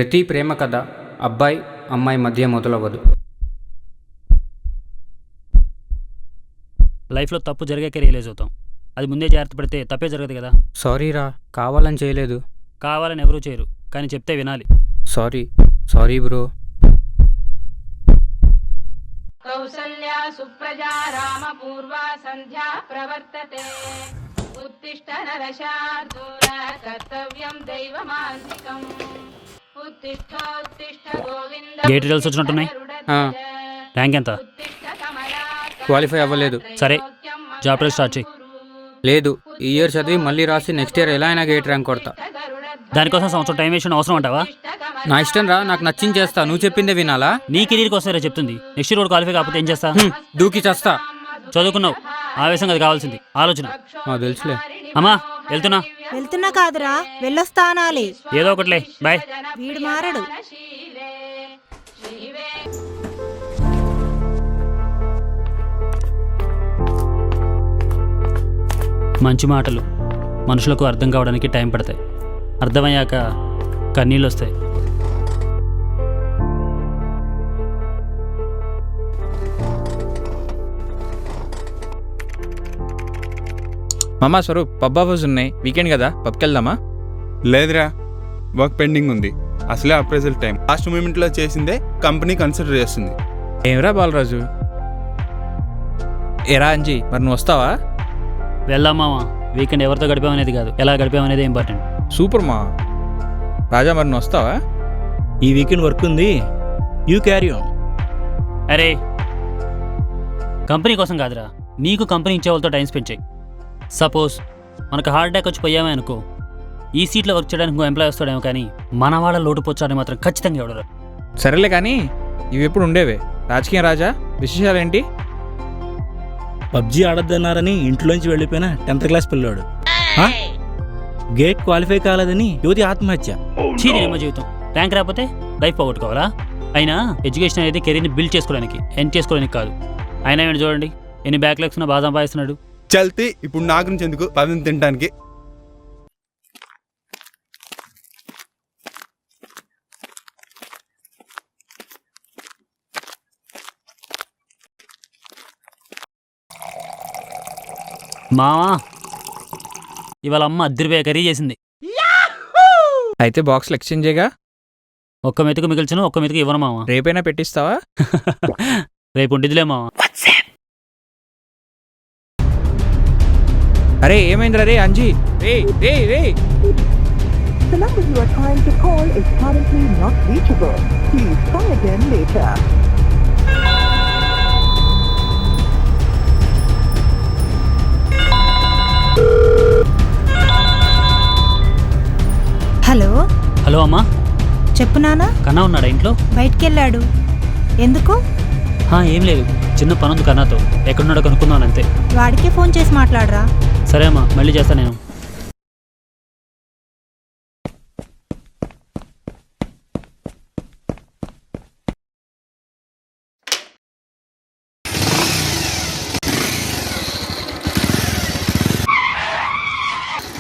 ప్రతి ప్రేమ కథ అబ్బాయి అమ్మాయి మధ్య మొదలవ్వదు. లైఫ్లో తప్పు జరిగాక రియలైజ్ అవుతాం. అది ముందే జాగ్రత్త పడితే తప్పే జరగదు కదా. సారీరా, కావాలని చేయలేదు. కావాలని ఎవరూ చేయరు, కానీ చెప్తే వినాలి. Sorry bro. కౌసల్యా సుప్రజా రామ పూర్వా సంధ్యా ప్రవర్తతే ఉత్తిష్ట నరశార్దూల కర్తవ్యం దైవమాంతికం ఉత్తిష్ఠోత్తిష్ఠ గోవింద. గేట్ రిజల్ట్స్ వచ్చినట్టున్నాయి. ర్యాంక్ ఎంత? క్వాలిఫై అవ్వలేదు. సరే, జాబ్ ట్రయల్ స్టార్ట్ చేయి. లేదు, ఈ ఇయర్ చదివి మళ్ళీ రాసి నెక్స్ట్ ఇయర్ ఎలా అయినా గేట్ ర్యాంక్ కొడతా. దానికోసం సంవత్సరం టైం వేసిన అవసరం అంటావా? నా ఇష్టం రా, నాకు నచ్చింది చేస్తా. నువ్వు చెప్పిందే వినాలా? నీ కెరీర్ కోసమే చెప్తుంది. నెక్స్ట్ ఇయర్ క్వాలిఫై కాకపోతే ఏం చేస్తా? దూకి చేస్తా. చదువుకున్నావు, ఆవేశంగా అది కావాల్సింది ఆలోచన. తెలుసులే. అమ్మా వెళ్తున్నా కాదురా, వెళ్ళొస్తానాలి. ఏదో ఒకటిలే, బాయ్. వీడు మారడు. మంచి మాటలు మనుషులకు అర్థం కావడానికి టైం పడతాయి. అర్థమయ్యాక కన్నీళ్ళు వస్తాయి. మామా స్వరూప్, పబ్ ఆఫర్స్ ఉన్నాయి, వీకెండ్ కదా, పబ్కి వెళ్దామా? లేదురా, వర్క్ పెండింగ్ ఉంది. అసలే అప్రైజల్ టైం. లాస్ట్ మూమెంట్లో చేసిందే కంపెనీ కన్సిడర్ చేస్తుంది. ఏమరా బాలరాజు? ఏరా అంజీ, మరి నువ్వు వస్తావా? వెళ్దాం మామా. వీకెండ్ ఎవరితో గడిపామనేది కాదు, ఎలా గడిపామనేది ఇంపార్టెంట్. సూపర్ మా రాజా, మరి నువ్వు వస్తావా? ఈ వీకెండ్ వర్క్ ఉంది, యూ క్యారీ ఆన్. అరే, కంపెనీ కోసం కాదురా, నీకు కంపెనీ ఇచ్చే వాళ్ళతో టైం స్పెండ్ చేయి. సపోజ్ మనకు హార్ట్ అటాక్ వచ్చి పోయామే అనుకో, ఈ సీట్లో వర్క్ చేయడానికి ఇంకో ఎంప్లాయ్ వస్తాడేమో, కానీ మన వాళ్ళ లోటు పొచ్చాడని మాత్రం ఖచ్చితంగా ఎవడరు. సరేలే కానీ, ఇవి ఎప్పుడు ఉండేవే. రాజకీయం రాజా, విశేషాలేంటి? పబ్జీ ఆడద్దన్నారని ఇంట్లోంచి వెళ్ళిపోయిన 10th క్లాస్ పిల్లాడు గేట్ క్వాలిఫై కాలేదని యువతి ఆత్మహత్య. చీరేమో జీవితం. ర్యాంక్ రాకపోతే లైఫ్ పోగొట్టుకోవాలా? అయినా ఎడ్యుకేషన్ అనేది కెరీర్ని బిల్డ్ చేసుకోవడానికి, ఎండ్ చేసుకోవడానికి కాదు. అయినా ఏంటి చూడండి, ఎన్ని బ్యాక్లాగ్స్ ఉన్నా బాగా సంపాదిస్తున్నాడు. చల్తి, ఇప్పుడు నా గురించి ఎందుకు? పదం తినడానికి. మావా, ఇవాళ అమ్మ అద్దరిపోయే కర్రీ చేసింది. అయితే బాక్స్లు ఎక్స్చేంజేగా. ఒక్క మెతుకు మిగిల్చను, ఒక్క మెతుకు ఇవ్వను మావా. రేపైనా పెట్టిస్తావా? రేపు ఉండిదిలే మావా. అరే ఏమైందిరా రే అంజీ? రే రే రే The number you are trying to call is currently not reachable. Please try again later. Hello అమ్మా. చెప్పు నాన్న. కన్నా ఉన్నాడా ఇంట్లో? బయటికెళ్ళాడు. ఎందుకు? ఏం లేదు, చిన్న పనుంది కన్నాతో. ఎక్కడున్నాడో కనుక్కుందాం అంతే. వాడికే ఫోన్ చేసి మాట్లాడరా. సరే అమ్మా, మళ్ళీ చేస్తా నేను.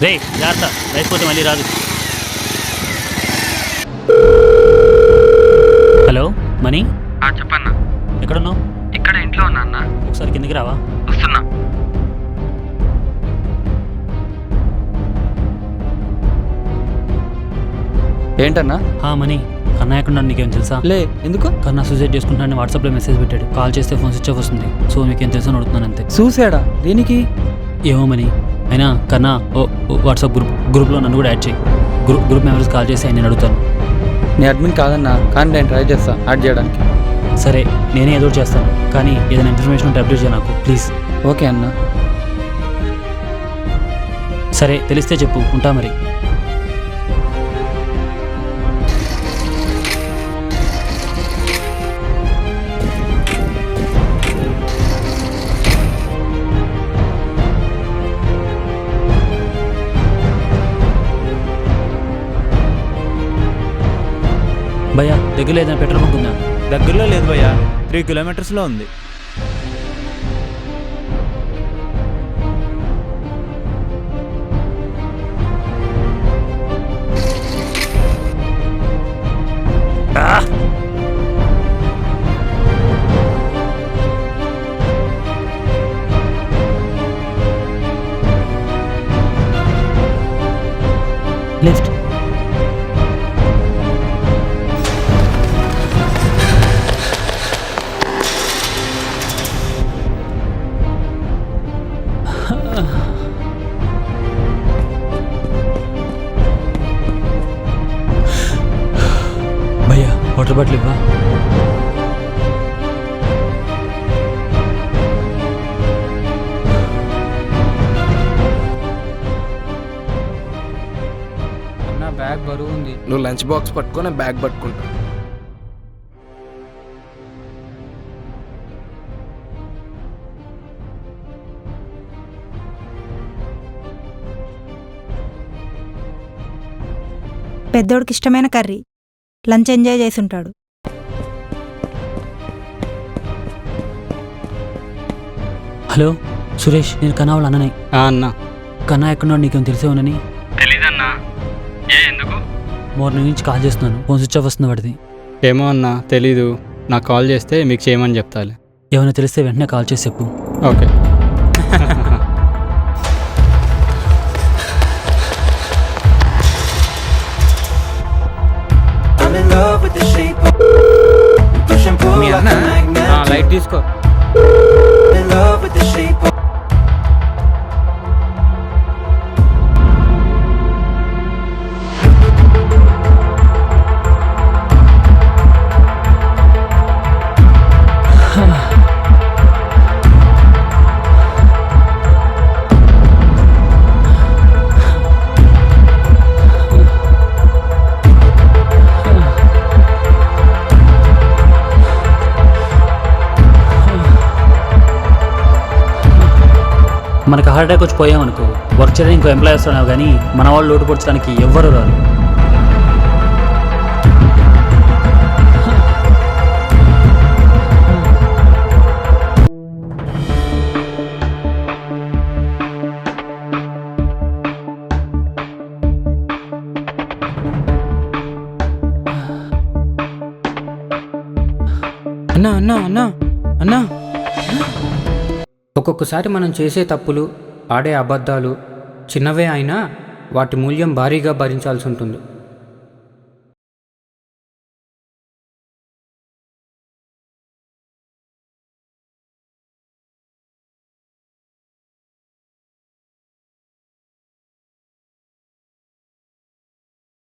రే జాగ్రత్త, లేకపోతే మళ్ళీ రాదు. Hello money. చెప్పన్నా. ఎక్కడున్నావు? ఇక్కడ ఇంట్లో ఉన్నా అన్న. ఒకసారి కిందకి రావా? వస్తున్నా. ఏంటన్నా? మనీ, కన్నా ఎక్కడున్నాడు నీకేం తెలుసా? లే, ఎందుకు? కన్నా సూసైడ్ చేసుకుంటున్నాడని వాట్సాప్లో మెసేజ్ పెట్టాడు. కాల్ చేస్తే ఫోన్ స్విచ్ ఆఫ్ వస్తుంది. సో మీకేం తెలుసా అడుగుతున్నాను అంతే. చూసాడా? దేనికి? ఏమో మనీ. అయినా కన్నా వాట్సాప్ గ్రూప్లో నన్ను కూడా యాడ్ చేయి. గ్రూప్ మెంబర్స్ కాల్ చేసి నేను అడుగుతాను. నీ అడ్మిన్ కాదన్నా, కానీ నేను ట్రై చేస్తా యాడ్ చేయడానికి. సరే, నేనే ఏదో చేస్తాను, కానీ ఏదైనా ఇన్ఫర్మేషన్ ఉంటే అప్డేట్ చేయ నాకు ప్లీజ్. ఓకే అన్న. సరే, తెలిస్తే చెప్పు, ఉంటా మరి. భయ్యా, దగ్గర ఏదైనా పెట్రోల్ బంక్ ఉందా? దగ్గరలో లేదు భయ్యా, 3 కిలోమీటర్స్లో ఉంది. లెఫ్ట్. భయ్యా వాటర్ బాటిల్ ఇవ్వా. అన్న బ్యాగ్ బరువు ఉంది. నువ్వు లంచ్ బాక్స్ పట్టుకొని బ్యాగ్ పట్టుకుంటా. పెద్దోడికి ఇష్టమైన కర్రీ. లంచ్ ఎంజాయ్ చేసుంటాడు. హలో సురేష్, నేను కన్నా వాళ్ళ అన్ననే. అన్న కన్నా ఎక్కడున్నాడు నీకేం తెలిసేవనని? తెలీదన్నా. ఎందుకు? మార్నింగ్ నుంచి కాల్ చేస్తున్నాను, ఫోన్ స్విచ్ ఆఫ్ వస్తుంది వాడిది. ఏమో అన్న తెలీదు. నాకు కాల్ చేస్తే మీకు చేయమని చెప్తాలే. ఏమైనా తెలిస్తే వెంటనే కాల్ చేసి చెప్పు. ఓకే. మీ అన్న లైట్ తీసుకో. మనకు హార్ట్ అటాక్ వచ్చి పోయామనుకో, వర్క్ చేయడానికి ఇంకో ఎంప్లాయ్ వస్తున్నావు, కానీ మన వాళ్ళు లోటు పొడ్చడానికి ఎవ్వరు రారు. అన్నా అన్నా అన్నా అన్నా, ఒక్కొక్కసారి మనం చేసే తప్పులు, ఆడే అబద్ధాలు చిన్నవే అయినా వాటి మూల్యం భారీగా భరించాల్సి ఉంటుంది.